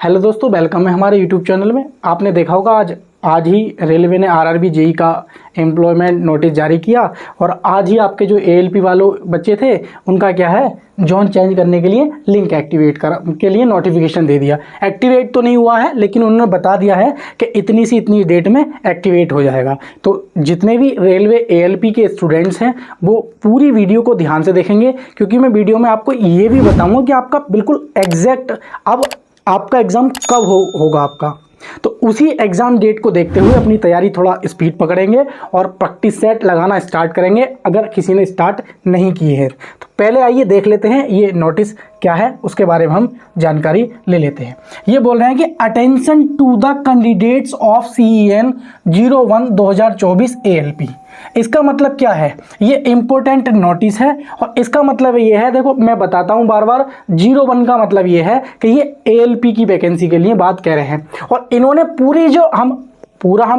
Hello दोस्तों, welcome है हमारे यूट्यूब चैनल में। आपने देखा होगा आज ही रेलवे ने आरआरबी जेई का एम्प्लॉयमेंट नोटिस जारी किया और आज ही आपके जो एएलपी वालों बच्चे थे उनका क्या है, जॉन चेंज करने के लिए लिंक एक्टिवेट के लिए नोटिफिकेशन दे दिया। एक्टिवेट तो नहीं हुआ है लेकिन उन्होंने बता दिया है कि इतनी सी इतनी डेट में एक्टिवेट हो जाएगा। तो जितने भी रेलवे एएलपी के स्टूडेंट्स हैं वो पूरी वीडियो को ध्यान से देखेंगे, क्योंकि मैं वीडियो में आपको ये भी बताऊँगा कि आपका बिल्कुल एग्जैक्ट अब आपका एग्ज़ाम कब होगा आपका। तो उसी एग्ज़ाम डेट को देखते हुए अपनी तैयारी थोड़ा स्पीड पकड़ेंगे और प्रैक्टिस सेट लगाना स्टार्ट करेंगे अगर किसी ने स्टार्ट नहीं की है। तो पहले आइए देख लेते हैं ये नोटिस क्या है, उसके बारे में हम जानकारी ले लेते हैं। ये बोल रहे हैं कि attention to the candidates of CEN 01 2024 ALP। इसका मतलब क्या है, ये इंपॉर्टेंट नोटिस है और इसका मतलब ये है, देखो मैं बताता हूँ बार बार, 01 का मतलब ये है कि ये ALP की वैकेंसी के लिए बात कह रहे हैं। और इन्होंने पूरी जो हम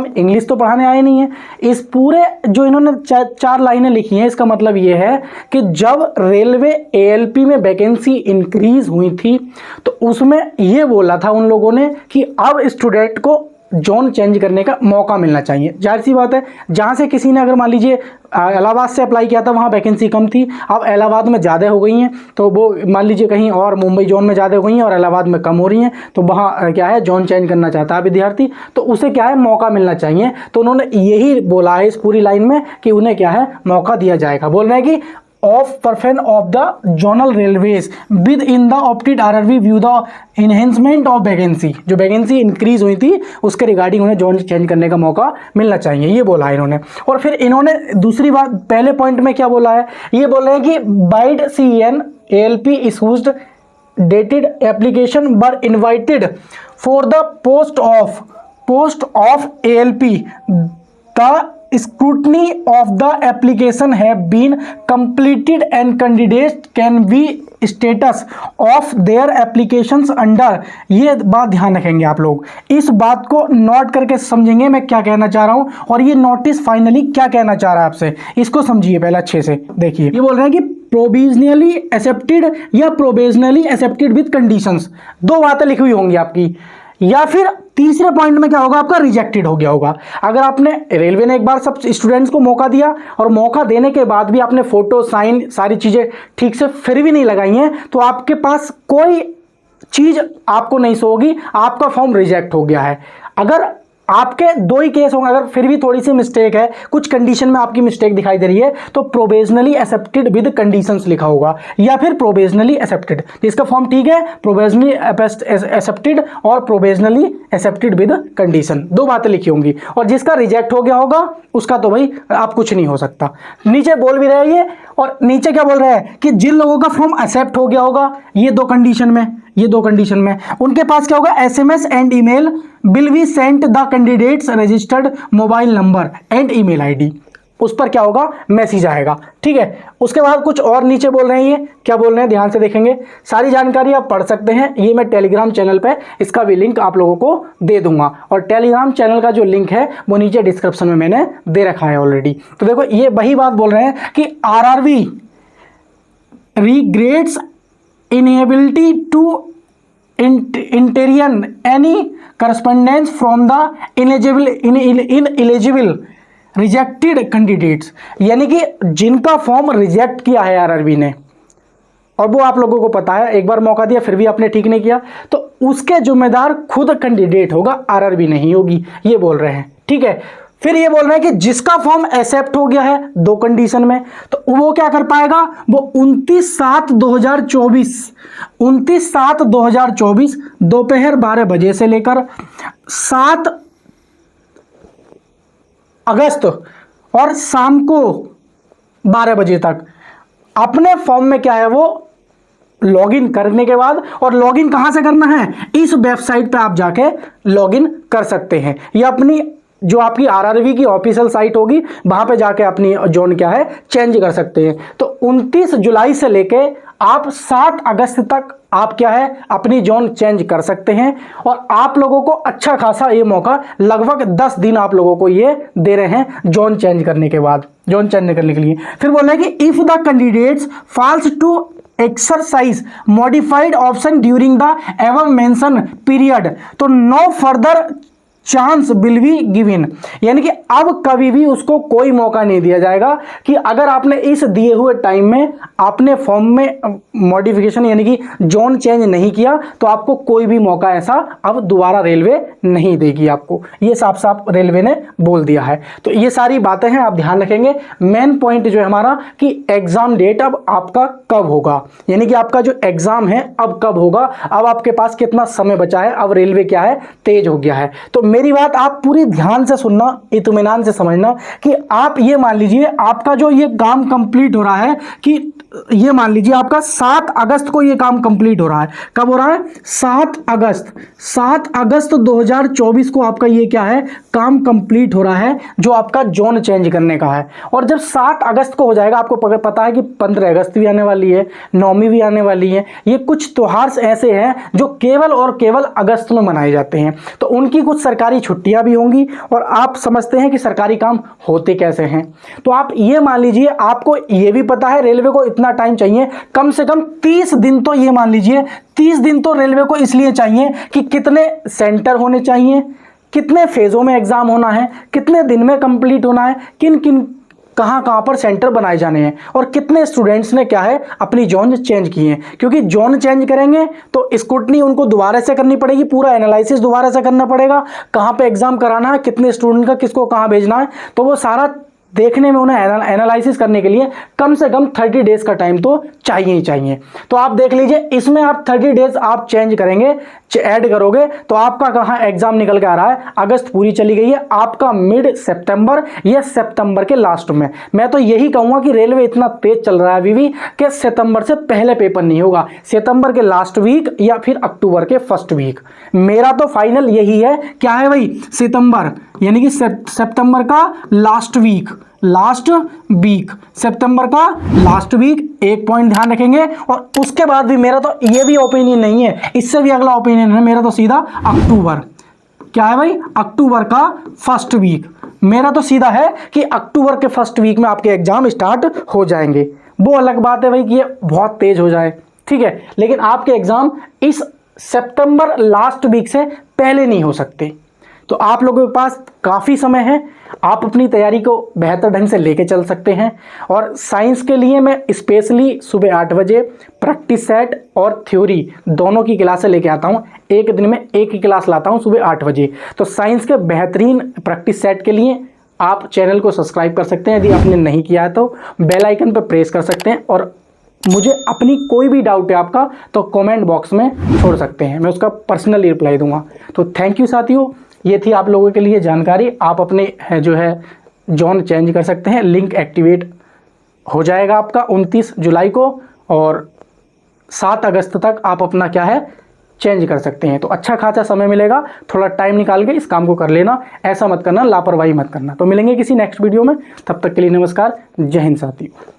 इंग्लिश तो पढ़ाने आए नहीं है, इस पूरे जो इन्होंने चार लाइनें लिखी हैं, इसका मतलब ये है कि जब रेलवे ALP में वैकेंसी इंक्रीज हुई थी तो उसमें ये बोला था उन लोगों ने कि अब स्टूडेंट को जोन चेंज करने का मौका मिलना चाहिए। जाहिर सी बात है, जहाँ से किसी ने अगर मान लीजिए इलाहाबाद से अप्लाई किया था वहाँ वैकेंसी कम थी, अब इलाहाबाद में ज़्यादा हो गई हैं, तो वो मान लीजिए कहीं और मुंबई जोन में ज़्यादा हो गई हैं और इलाहाबाद में कम हो रही हैं, तो वहाँ क्या है, जोन चेंज करना चाहता है विद्यार्थी, तो उसे क्या है, मौका मिलना चाहिए। तो उन्होंने यही बोला है इस पूरी लाइन में कि उन्हें क्या है, मौका दिया जाएगा। बोल रहे हैं कि of performance of the zonal railways within the opted RRB view the enhancement of vacancy। जो वैकेंसी इंक्रीज हुई थी उसके रिगार्डिंग उन्हें जोन चेंज करने का मौका मिलना चाहिए, ये बोला है इन्होंने। और फिर इन्होंने दूसरी बात पहले पॉइंट में क्या बोला है, ये बोल रहे हैं कि wide CEN ALP issued dated application were invited for the post of ALP the scrutiny of the application have been completed and candidates can be status of their applications under। ये बात ध्यान रखेंगे आप लोग, इस बात को नोट करके समझेंगे मैं क्या कहना चाह रहा हूं और ये नोटिस फाइनली क्या कहना चाह रहा है आपसे, इसको समझिए पहले अच्छे से। देखिए ये बोल रहे हैं कि प्रोविजनली एक्सेप्टेड या प्रोविजनली एक्सेप्टेड विद कंडीशंस, दो बातें लिखी हुई होंगी आपकी, या फिर तीसरे पॉइंट में क्या होगा, आपका रिजेक्टेड हो गया होगा। अगर आपने रेलवे ने एक बार सब स्टूडेंट्स को मौका दिया और मौका देने के बाद भी आपने फोटो साइन सारी चीज़ें ठीक से फिर भी नहीं लगाई हैं, तो आपके पास कोई चीज़ आपको नहीं शो होगी, आपका फॉर्म रिजेक्ट हो गया है। अगर आपके दो ही केस होंगे, अगर फिर भी थोड़ी सी मिस्टेक है, कुछ कंडीशन में आपकी मिस्टेक दिखाई दे रही है, तो प्रोविजनली एक्सेप्टेड विद कंडीशंस लिखा होगा या फिर प्रोविजनली एक्सेप्टेड। इसका फॉर्म ठीक है, प्रोविजनली एक्सेप्टेड और प्रोविजनली एक्सेप्टेड विद कंडीशन, दो बातें लिखी होंगी। और जिसका रिजेक्ट हो गया होगा उसका तो भाई आप कुछ नहीं हो सकता। नीचे बोल भी रहे हैं ये, और नीचे क्या बोल रहे हैं कि जिन लोगों का फॉर्म एक्सेप्ट हो गया होगा ये दो कंडीशन में उनके पास क्या होगा, SMS and email will be sent the candidates registered mobile number and email ID, उस पर क्या होगा, मैसेज आएगा। ठीक है, उसके बाद कुछ और नीचे बोल रहे हैं, ये क्या बोल रहे हैं ध्यान से देखेंगे, सारी जानकारी आप पढ़ सकते हैं। ये मैं टेलीग्राम चैनल पे इसका भी लिंक आप लोगों को दे दूंगा और टेलीग्राम चैनल का जो लिंक है वो नीचे डिस्क्रिप्शन में मैंने दे रखा है ऑलरेडी। तो देखो ये वही बात बोल रहे हैं कि RRB regrets inability to entertain any correspondence from the ineligible rejected candidates, यानी कि जिनका फॉर्म रिजेक्ट किया है RRB ने और वो आप लोगों को पता है, एक बार मौका दिया फिर भी आपने ठीक नहीं किया, तो उसके जिम्मेदार खुद कैंडिडेट होगा, RRB नहीं होगी, ये बोल रहे हैं। ठीक है, फिर ये बोल रहे हैं कि जिसका फॉर्म एक्सेप्ट हो गया है दो कंडीशन में, तो वो क्या कर पाएगा, वो 29/7/2024 दोपहर 12 बजे से लेकर 7 अगस्त और शाम को 12 बजे तक अपने फॉर्म में क्या है वो लॉगिन करने के बाद, और लॉगिन कहां से करना है, इस वेबसाइट पे आप जाके लॉगिन कर सकते हैं, या अपनी जो आपकी RRB की ऑफिशियल साइट होगी वहां पे जाके अपनी जोन क्या है, चेंज कर सकते हैं। तो 29 जुलाई से लेके आप 7 अगस्त तक आप क्या है, अपनी जोन चेंज कर सकते हैं और आप लोगों को अच्छा खासा ये मौका, लगभग 10 दिन आप लोगों को ये दे रहे हैं जोन चेंज करने के बाद, जोन चेंज करने के लिए। फिर बोल रहे हैं कि if the candidates fails to exercise modified option during the एवं मेंशन पीरियड, तो no further chance will be given, यानी कि अब कभी भी उसको कोई मौका नहीं दिया जाएगा कि अगर आपने इस दिए हुए टाइम में आपने फॉर्म में मॉडिफिकेशन यानी कि जोन चेंज नहीं किया तो आपको कोई भी मौका ऐसा अब दोबारा रेलवे नहीं देगी आपको, ये साफ साफ रेलवे ने बोल दिया है। तो ये सारी बातें हैं, आप ध्यान रखेंगे। मेन पॉइंट जो है हमारा कि एग्जाम डेट अब आपका कब होगा, यानी कि आपका जो एग्जाम है अब कब होगा, अब आपके पास कितना समय बचा है, अब रेलवे क्या है तेज हो गया है। तो मेरी बात आप पूरी ध्यान से सुनना, इत्मीनान से समझना कि आप ये मान लीजिए आपका जो ये काम कंप्लीट हो रहा है कि ये मान लीजिए आपका 7 अगस्त को ये काम कंप्लीट हो रहा है। कब हो रहा है? 7 अगस्त 2024 को आपका ये क्या है काम कंप्लीट हो रहा है, जो आपका जोन चेंज करने का है। और जब 7 अगस्त को हो जाएगा, आपको पता है कि 15 अगस्त भी आने वाली है, 9वीं भी आने वाली है, ये कुछ त्योहार ऐसे हैं जो केवल और केवल अगस्त में मनाए जाते हैं, तो उनकी कुछ सरकारी छुट्टियां भी होंगी और आप समझते हैं कि सरकारी काम होते कैसे हैं। तो आप ये मान लीजिए, आपको ये भी पता है रेलवे को इतना टाइम चाहिए, कम से कम 30 दिन, तो ये मान लीजिए 30 दिन तो रेलवे को इसलिए चाहिए कि कितने सेंटर होने चाहिए, कितने फेजों में एग्जाम होना है, कितने दिन में कंप्लीट होना है, किन किन कहाँ पर सेंटर बनाए जाने हैं, और कितने स्टूडेंट्स ने क्या है अपनी जोन चेंज की है। क्योंकि जोन चेंज करेंगे तो स्क्रूटनी उनको दोबारा से करनी पड़ेगी, पूरा एनालिसिस दोबारा से करना पड़ेगा, कहाँ पे एग्जाम कराना है, कितने स्टूडेंट का किसको कहाँ भेजना है, तो वो सारा देखने में, उन्हें एनालिसिस करने के लिए कम से कम 30 डेज का टाइम तो चाहिए ही चाहिए। तो आप देख लीजिए, इसमें आप 30 डेज आप चेंज करेंगे, ऐड करोगे तो आपका कहाँ एग्जाम निकल के आ रहा है, अगस्त पूरी चली गई है, आपका मिड सितंबर या सितंबर के लास्ट में। मैं तो यही कहूँगा कि रेलवे इतना तेज चल रहा है अभी भी कि सितंबर से पहले पेपर नहीं होगा, सितंबर के लास्ट वीक या फिर अक्टूबर के फर्स्ट वीक। मेरा तो फाइनल यही है, क्या है भाई, सितंबर यानी कि सितंबर का लास्ट वीक, सितंबर का लास्ट वीक, एक पॉइंट ध्यान रखेंगे। और उसके बाद भी मेरा तो ये भी ओपिनियन नहीं है, इससे भी अगला ओपिनियन है मेरा तो सीधा अक्टूबर, क्या है भाई, अक्टूबर का फर्स्ट वीक। मेरा तो सीधा है कि अक्टूबर के फर्स्ट वीक में आपके एग्जाम स्टार्ट हो जाएंगे। वो अलग बात है भाई कि ये बहुत तेज हो जाए, ठीक है, लेकिन आपके एग्जाम इस सितंबर लास्ट वीक से पहले नहीं हो सकते। तो आप लोगों के पास काफ़ी समय है, आप अपनी तैयारी को बेहतर ढंग से लेके चल सकते हैं। और साइंस के लिए मैं स्पेशली सुबह 8 बजे प्रैक्टिस सेट और थ्योरी दोनों की क्लासें लेके आता हूं, एक दिन में एक ही क्लास लाता हूं सुबह 8 बजे। तो साइंस के बेहतरीन प्रैक्टिस सेट के लिए आप चैनल को सब्सक्राइब कर सकते हैं, यदि आपने नहीं किया है तो बेल आइकन पर प्रेस कर सकते हैं। और मुझे अपनी कोई भी डाउट है आपका तो कमेंट बॉक्स में छोड़ सकते हैं, मैं उसका पर्सनली रिप्लाई दूंगा। तो थैंक यू साथियों, ये थी आप लोगों के लिए जानकारी। आप अपने जो है जोन चेंज कर सकते हैं, लिंक एक्टिवेट हो जाएगा आपका 29 जुलाई को, और 7 अगस्त तक आप अपना क्या है चेंज कर सकते हैं। तो अच्छा खासा समय मिलेगा, थोड़ा टाइम निकाल के इस काम को कर लेना, ऐसा मत करना, लापरवाही मत करना। तो मिलेंगे किसी नेक्स्ट वीडियो में, तब तक के लिए नमस्कार, जय हिंद साथियों।